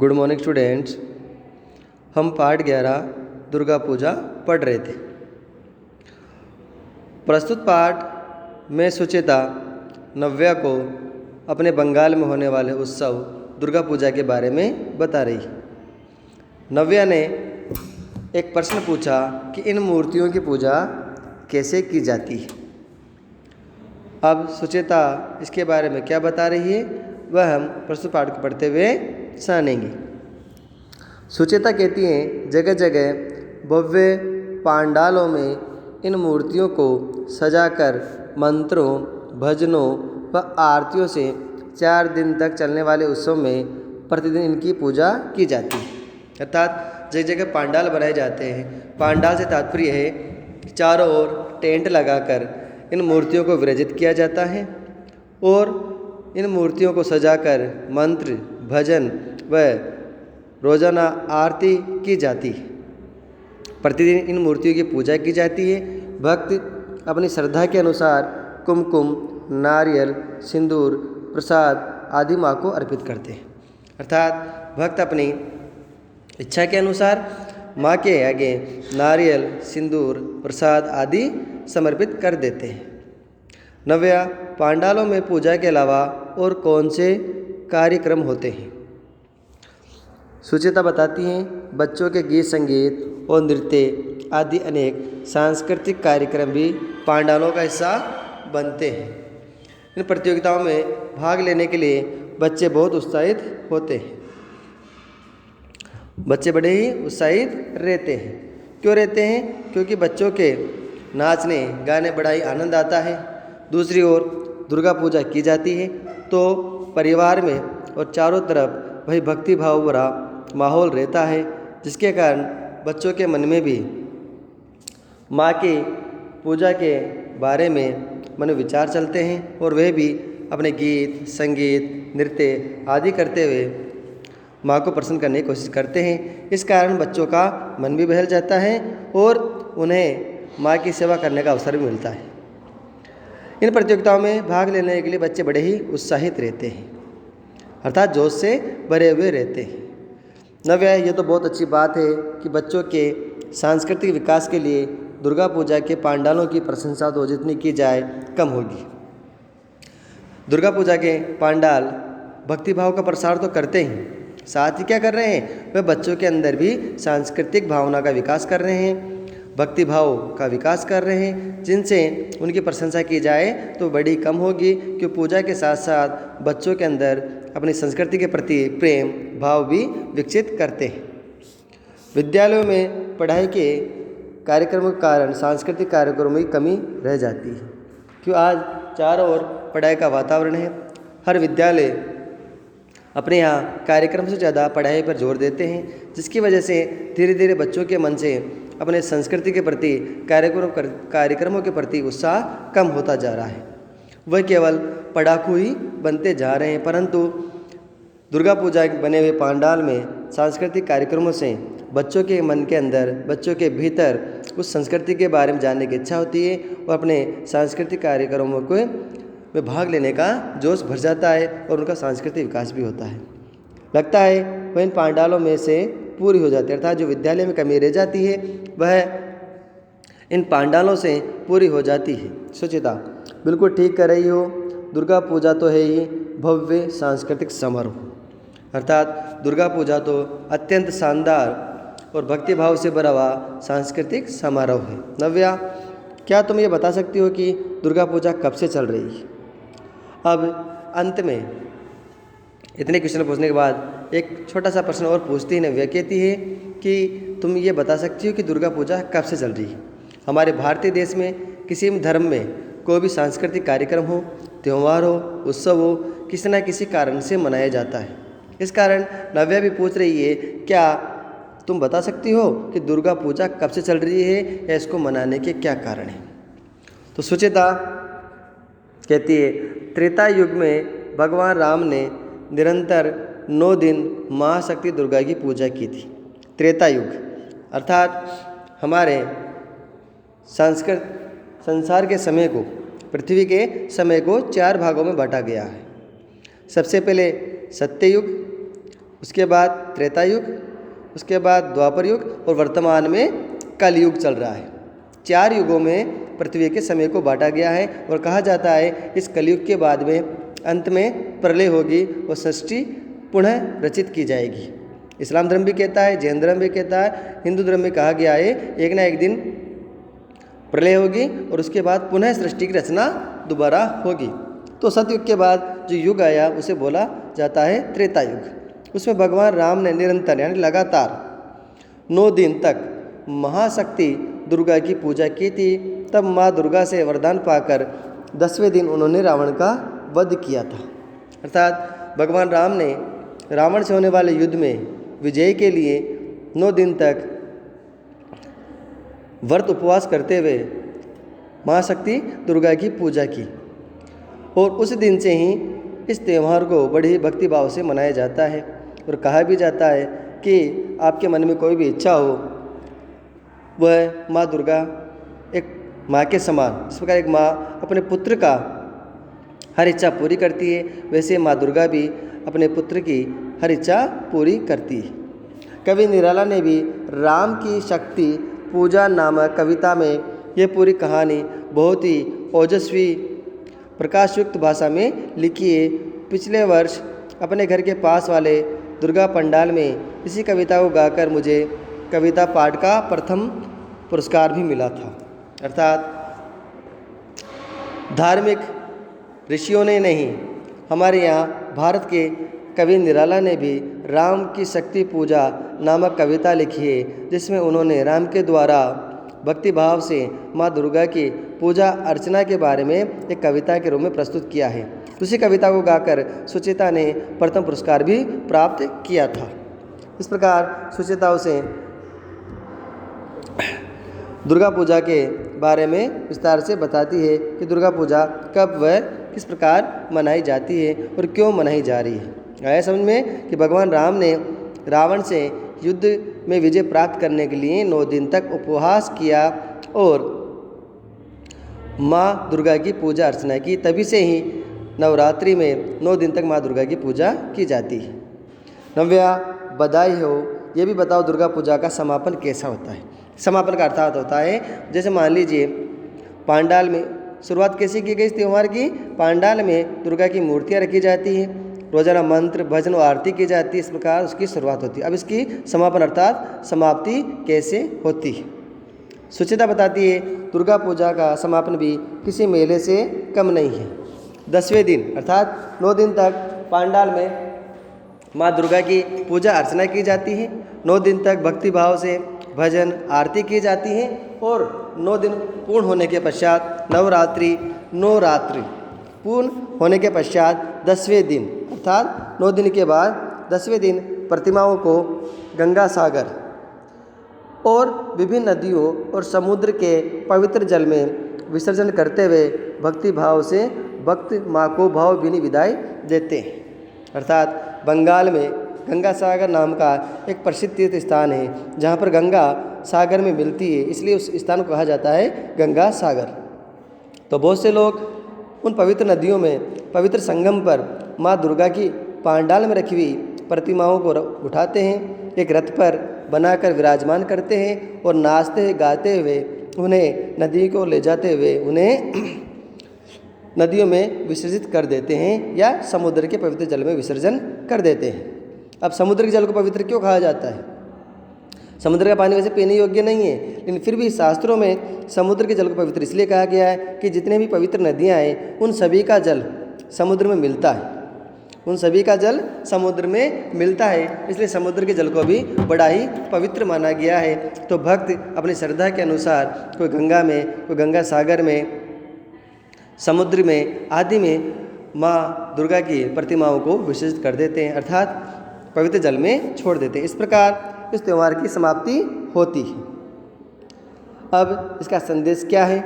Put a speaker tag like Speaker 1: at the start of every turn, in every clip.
Speaker 1: Good morning students. हम पाठ 11 दुर्गा पूजा पढ़ रहे थे। प्रस्तुत पाठ में सुचेता नव्या को अपने बंगाल में होने वाले उत्सव दुर्गा पूजा के बारे में बता रही है। नव्या ने एक प्रश्न पूछा कि इन मूर्तियों की पूजा कैसे की जाती है। अब सुचेता इसके बारे में क्या बता रही है वह हम प्रस्तुत पाठ को पढ़ते हुए जानेंगे। सुचेता कहती हैं, जगह जगह भव्य पांडालों में इन मूर्तियों को सजाकर मंत्रों, भजनों व आरतियों से 4 दिन तक चलने वाले उत्सव में प्रतिदिन इनकी पूजा की जाती है। अर्थात जगह जगह पांडाल बनाए जाते हैं। पांडाल से तात्पर्य है कि चारों ओर टेंट लगाकर इन मूर्तियों को विराजित किया जाता है और इन मूर्तियों को सजाकर मंत्र, भजन व रोज़ाना आरती की जाती है। प्रतिदिन इन मूर्तियों की पूजा की जाती है। भक्त अपनी श्रद्धा के अनुसार कुमकुम, नारियल, सिंदूर, प्रसाद आदि माँ को अर्पित करते हैं। अर्थात भक्त अपनी इच्छा के अनुसार माँ के आगे नारियल, सिंदूर, प्रसाद आदि समर्पित कर देते हैं। नव्या, पांडालों में पूजा के अलावा और कौन से कार्यक्रम होते हैं? सुचेता बताती हैं, बच्चों के गीत संगीत और नृत्य आदि अनेक सांस्कृतिक कार्यक्रम भी पांडालों का हिस्सा बनते हैं। इन प्रतियोगिताओं में भाग लेने के लिए बच्चे बहुत उत्साहित होते हैं। बच्चे बड़े ही उत्साहित रहते हैं। क्यों रहते हैं? क्योंकि बच्चों के नाचने गाने बड़ा ही आनंद आता है। दूसरी ओर दुर्गा पूजा की जाती है तो परिवार में और चारों तरफ वही भक्ति भाव भरा माहौल रहता है, जिसके कारण बच्चों के मन में भी माँ की पूजा के बारे में मनोविचार चलते हैं और वह भी अपने गीत, संगीत, नृत्य आदि करते हुए माँ को प्रसन्न करने की कोशिश करते हैं। इस कारण बच्चों का मन भी बहल जाता है और उन्हें माँ की सेवा करने का अवसर भी मिलता है। इन प्रतियोगिताओं में भाग लेने के लिए बच्चे बड़े ही उत्साहित रहते हैं, अर्थात जोश से भरे हुए रहते हैं। नव्या, ये तो बहुत अच्छी बात है कि बच्चों के सांस्कृतिक विकास के लिए दुर्गा पूजा के पांडालों की प्रशंसा तो जितनी की जाए कम होगी। दुर्गा पूजा के पांडाल भक्तिभाव का प्रसार तो करते हैं, साथ ही क्या कर रहे हैं? वे बच्चों के अंदर भी सांस्कृतिक भावना का विकास कर रहे हैं, भक्ति भाव का विकास कर रहे हैं, जिनसे उनकी प्रशंसा की जाए तो बड़ी कम होगी। क्योंकि पूजा के साथ साथ बच्चों के अंदर अपनी संस्कृति के प्रति प्रेम भाव भी विकसित करते हैं। विद्यालयों में पढ़ाई के कार्यक्रमों के कारण सांस्कृतिक कार्यक्रमों में कमी रह जाती है। क्यों आज चारों ओर पढ़ाई का वातावरण है। हर विद्यालय अपने यहाँ कार्यक्रम से ज़्यादा पढ़ाई पर जोर देते हैं, जिसकी वजह से धीरे धीरे बच्चों के मन से अपने संस्कृति के प्रति कार्यक्रमों के प्रति उत्साह कम होता जा रहा है। वह केवल पढ़ाकू ही बनते जा रहे हैं। परंतु दुर्गा पूजा बने हुए पांडाल में सांस्कृतिक कार्यक्रमों से बच्चों के मन के अंदर, बच्चों के भीतर उस संस्कृति के बारे में जानने की इच्छा होती है और अपने सांस्कृतिक कार्यक्रमों को में भाग लेने का जोश भर जाता है और उनका सांस्कृतिक विकास भी होता है। लगता है वह इन पांडालों में से पूरी हो जाती है, अर्थात जो विद्यालय में कमी रह जाती है वह इन पांडालों से पूरी हो जाती है। सुचिता, बिल्कुल ठीक कर रही हो। दुर्गा पूजा तो है ही भव्य सांस्कृतिक समारोह, अर्थात दुर्गा पूजा तो अत्यंत शानदार और भक्तिभाव से भरा हुआ सांस्कृतिक समारोह है। नव्या, क्या तुम ये बता सकती हो कि दुर्गा पूजा कब से चल रही है? अब अंत में इतने क्वेश्चन पूछने के बाद एक छोटा सा प्रश्न और पूछती है नव्या। कहती है कि तुम ये बता सकती हो कि दुर्गा पूजा कब से चल रही है? हमारे भारतीय देश में किसी भी धर्म में कोई भी सांस्कृतिक कार्यक्रम हो, त्यौहार हो, उत्सव हो, किसी न किसी कारण से मनाया जाता है। इस कारण नव्या भी पूछ रही है, क्या तुम बता सकती हो कि दुर्गा पूजा कब से चल रही है या इसको मनाने के क्या कारण हैं? तो सुचेता कहती है, त्रेता युग में भगवान राम ने निरंतर 9 दिन महाशक्ति दुर्गा की पूजा की थी। त्रेता युग अर्थात हमारे संसार के समय को, पृथ्वी के समय को 4 भागों में बांटा गया है। सबसे पहले सत्ययुग, उसके बाद त्रेता युग, उसके बाद द्वापर युग और वर्तमान में कलयुग चल रहा है। 4 युगों में पृथ्वी के समय को बांटा गया है और कहा जाता है इस कलयुग के बाद में अंत में प्रलय होगी और सृष्टि पुनः रचित की जाएगी। इस्लाम धर्म भी कहता है, जैन धर्म भी कहता है, हिंदू धर्म में कहा गया है एक ना एक दिन प्रलय होगी और उसके बाद पुनः सृष्टि की रचना दोबारा होगी। तो सतयुग के बाद जो युग आया उसे बोला जाता है त्रेता युग। उसमें भगवान राम ने निरंतर यानी लगातार 9 दिन तक महाशक्ति दुर्गा की पूजा की थी। तब माँ दुर्गा से वरदान पाकर 10वें दिन उन्होंने रावण का वध किया था। अर्थात भगवान राम ने रावण से होने वाले युद्ध में विजय के लिए 9 दिन तक व्रत उपवास करते हुए महाशक्ति दुर्गा की पूजा की और उस दिन से ही इस त्यौहार को बड़ी भक्ति भाव से मनाया जाता है। और कहा भी जाता है कि आपके मन में कोई भी इच्छा हो वह माँ दुर्गा एक माँ के समान, इस प्रकार एक माँ अपने पुत्र का हर इच्छा पूरी करती है, वैसे माँ दुर्गा भी अपने पुत्र की हर इच्छा पूरी करती है। कवि निराला ने भी राम की शक्ति पूजा नामक कविता में यह पूरी कहानी बहुत ही ओजस्वी प्रकाशयुक्त भाषा में लिखी है। पिछले वर्ष अपने घर के पास वाले दुर्गा पंडाल में इसी कविता को गाकर मुझे कविता पाठ का प्रथम पुरस्कार भी मिला था। अर्थात धार्मिक ऋषियों ने नहीं, हमारे यहाँ भारत के कवि निराला ने भी राम की शक्ति पूजा नामक कविता लिखी है, जिसमें उन्होंने राम के द्वारा भक्ति भाव से माँ दुर्गा की पूजा अर्चना के बारे में एक कविता के रूप में प्रस्तुत किया है। उसी कविता को गाकर सुचिता ने प्रथम पुरस्कार भी प्राप्त किया था। इस प्रकार सुचिता उसे दुर्गा पूजा के बारे में विस्तार से बताती है कि दुर्गा पूजा कब व किस प्रकार मनाई जाती है और क्यों मनाई जा रही है। आया समझ में कि भगवान राम ने रावण से युद्ध में विजय प्राप्त करने के लिए 9 दिन तक उपवास किया और माँ दुर्गा की पूजा अर्चना की। तभी से ही नवरात्रि में 9 दिन तक माँ दुर्गा की पूजा की जाती है। नव्या, बधाई हो, ये भी बताओ दुर्गा पूजा का समापन कैसा होता है। समापन का अर्थात होता है, जैसे मान लीजिए पांडाल में शुरुआत कैसे की गई इस त्यौहार की। पांडाल में दुर्गा की मूर्तियाँ रखी जाती हैं, रोजाना मंत्र भजन और आरती की जाती है। इस प्रकार उसकी शुरुआत होती है। अब इसकी समापन अर्थात समाप्ति कैसे होती है। सुचिता बताती है दुर्गा पूजा का समापन भी किसी मेले से कम नहीं है। 10वें दिन अर्थात 9 दिन तक पांडाल में माँ दुर्गा की पूजा अर्चना की जाती है। 9 दिन तक भक्ति भाव से भजन आरती की जाती है और 9 दिन पूर्ण होने के पश्चात नवरात्रि 9 रात्रि पूर्ण होने के पश्चात 10वें दिन अर्थात 9 दिन के बाद 10वें दिन प्रतिमाओं को गंगा सागर और विभिन्न नदियों और समुद्र के पवित्र जल में विसर्जन करते हुए भक्ति भाव से भक्त माँ को भावभीनी विदाई देते हैं। अर्थात बंगाल में गंगा सागर नाम का एक प्रसिद्ध तीर्थ स्थान है, जहाँ पर गंगा सागर में मिलती है, इसलिए उस स्थान को कहा जाता है गंगा सागर। तो बहुत से लोग उन पवित्र नदियों में पवित्र संगम पर माँ दुर्गा की पांडाल में रखी हुई प्रतिमाओं को उठाते हैं, एक रथ पर बनाकर विराजमान करते हैं और नाचते गाते हुए उन्हें नदी को ले जाते हुए उन्हें नदियों में विसर्जित कर देते हैं या समुद्र के पवित्र जल में विसर्जन कर देते हैं। अब समुद्र के जल को पवित्र क्यों कहा जाता है? समुद्र का पानी वैसे पीने योग्य नहीं है, लेकिन फिर भी शास्त्रों में समुद्र के जल को पवित्र इसलिए कहा गया है कि जितने भी पवित्र नदियाँ हैं उन सभी का जल समुद्र में मिलता है, उन सभी का जल समुद्र में मिलता है, इसलिए समुद्र के जल को भी बड़ा ही पवित्र माना गया है। तो भक्त अपनी श्रद्धा के अनुसार कोई गंगा में, कोई गंगा सागर में, समुद्र में आदि में माँ दुर्गा की प्रतिमाओं को विसर्जित कर देते हैं, अर्थात पवित्र जल में छोड़ देते हैं। इस प्रकार इस त्यौहार की समाप्ति होती है। अब इसका संदेश क्या है?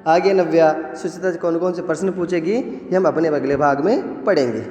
Speaker 1: आगे नव्या सुचिता कौन कौन से प्रश्न पूछेगी ये हम अपने अगले भाग में पढ़ेंगे।